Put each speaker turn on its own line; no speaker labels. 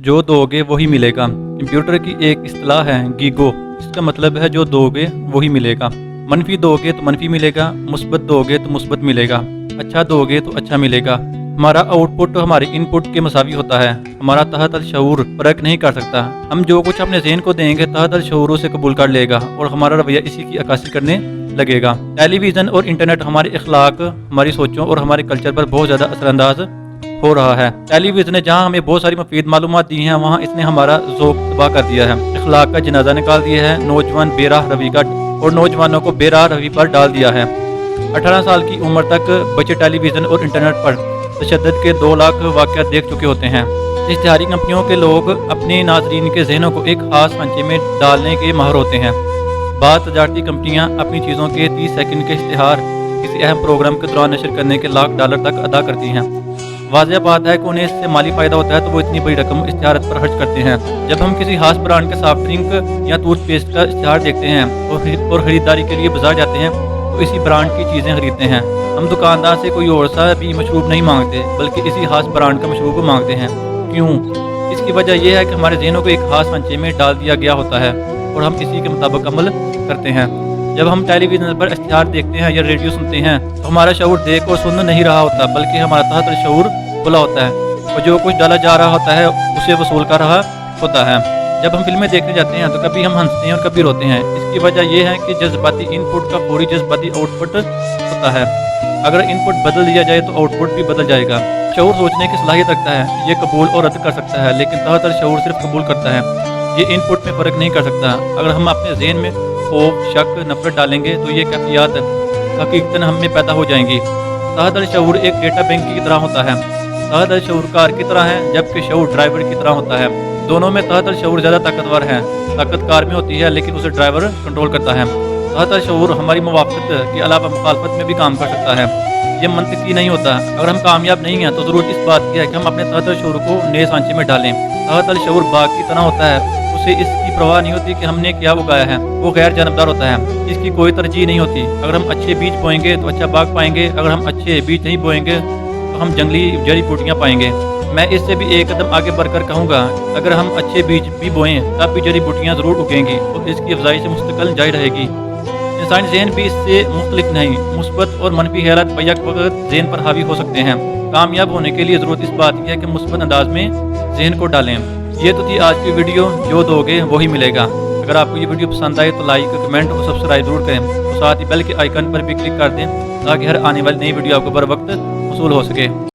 जो दोगे वही मिलेगा। कंप्यूटर की एक इस्तिलाह है गीगो। इसका मतलब है जो दोगे वही मिलेगा। मनफी दोगे तो मनफी मिलेगा, मुस्बत दोगे तो मुस्बत मिलेगा, अच्छा दोगे तो अच्छा मिलेगा। हमारा आउटपुट हमारे इनपुट के मसावी होता है। हमारा तहत अल शऊर फ़र्क नहीं कर सकता। हम जो कुछ अपने ज़हन को देंगे तहत अल शऊर उसे कबूल कर लेगा और हमारा रवैया इसी की अक्कासी करने लगेगा। टेलीविज़न और इंटरनेट हमारे अखलाक, हमारी सोचों और हमारे कल्चर पर बहुत ज़्यादा असरअंदाज हो रहा है। टेलीविज़न ने जहाँ हमें बहुत सारी मुफीद मालूमात दी हैं, वहाँ इसने हमारा ज़ौक़ तबाह कर दिया है, अखलाक का जनाजा निकाल दिया है, नौजवान बेराह रवि का और नौजवानों को बेराह रवि पर डाल दिया है। 18 साल की उम्र तक बच्चे टेलीविज़न और इंटरनेट पर तशद्दुद के 2 लाख वाक़यात देख चुके होते हैं। इश्तिहारी कंपनियों के लोग अपने नाज़रीन के ज़हनों को एक ख़ास ढांचे में डालने के माहिर होते हैं। बाद तजारती कंपनियाँ अपनी चीज़ों के 30 सेकंड के इश्तिहार किसी अहम प्रोग्राम के दौरान नशर करने के $1,00,000 तक अदा करती हैं। वाज़ेह बात है कि उन्हें इससे माली फ़ायदा होता है तो वो इतनी बड़ी रकम इश्तिहारत पर खर्च करते हैं। जब हम किसी खास ब्रांड के सॉफ्ट ड्रिंक या टूथपेस्ट का इश्तिहार देखते हैं और ख़रीदारी के लिए बाजार जाते हैं तो इसी ब्रांड की चीज़ें खरीदते हैं। हम दुकानदार से कोई और सा भी मशरूब नहीं मांगते बल्कि इसी खास ब्रांड का मशरूब मांगते हैं। क्यों? इसकी वजह यह है कि हमारे ज़हनों को एक खास ढांचे में डाल दिया गया होता है और हम इसी के मुताबिक अमल करते हैं। जब हम टेलीविज़न पर इश्तिहार देखते हैं या रेडियो सुनते हैं तो हमारा शऊर देख और सुन नहीं रहा होता बल्कि हमारा तहत शऊर खुला होता है और जो कुछ डाला जा रहा होता है उसे वसूल कर रहा होता है। जब हम फिल्में देखने जाते हैं तो कभी हम हंसते हैं और कभी रोते हैं। इसकी वजह यह है कि जज्बाती इनपुट का पूरी जज्बाती आउटपुट होता है। अगर इनपुट बदल दिया जाए तो आउटपुट भी बदल जाएगा। शऊर सोचने की सलाहियत रखता है, ये कबूल और रद्द कर सकता है, लेकिन तहत शऊर सिर्फ कबूल करता है, ये इनपुट में फ़र्क नहीं कर सकता। अगर हम अपने ज़हन में खौफ, शक, नफरत डालेंगे तो ये कैफियत हकीकतन हम में पैदा हो जाएंगी। तहत शऊर एक डेटा बैंक की तरह होता है। तहत शऊर कार की तरह है जबकि शऊर ड्राइवर की तरह होता है। दोनों में तहत शऊर ज़्यादा ताकतवर है। ताकत कार में होती है लेकिन उसे ड्राइवर कंट्रोल करता है। तहत शऊर हमारी मुवाफ़क़त के अलावा मुखालफत में भी काम कर सकता है। ये मंतकी नहीं होता। अगर हम कामयाब नहीं हैं तो ज़रूरत इस बात की है कि हम अपने तहत शऊर को नए सांचे में डालें। तहत शऊर बाग की तरह होता है, उसे इसकी परवाह नहीं होती कि हमने क्या उगाया है। वो गैर जानबदार होता है, इसकी कोई तरजीह नहीं होती। अगर हम अच्छे बीज बोएंगे तो अच्छा बाग पाएंगे, अगर हम अच्छे बीज नहीं बोएंगे तो हम जंगली जड़ी बूटियाँ पाएंगे। मैं इससे भी एक कदम आगे बढ़कर कहूँगा, अगर हम अच्छे बीज भी बोएं तब भी जड़ी बूटियाँ ज़रूर उगेंगी और इसकी अफजाइश मुस्तकिल जारी रहेगी। इंसानी ज़हन भी इससे मुख्तलिफ नहीं। मुस्बत और मनफी ख्यालात बैक वक्त ज़हन पर हावी हो सकते हैं। कामयाब होने के लिए ज़रूरत इस बात की है कि मुस्बत अंदाज में ज़हन को डालें। ये तो थी आज की वीडियो, जो दोगे वही मिलेगा। अगर आपको ये वीडियो पसंद आए तो लाइक, कमेंट और सब्सक्राइब जरूर करें और साथ ही बेल के आइकन पर भी क्लिक कर दें ताकि हर आने वाली नई वीडियो आपको बर वक्त वसूल हो सके।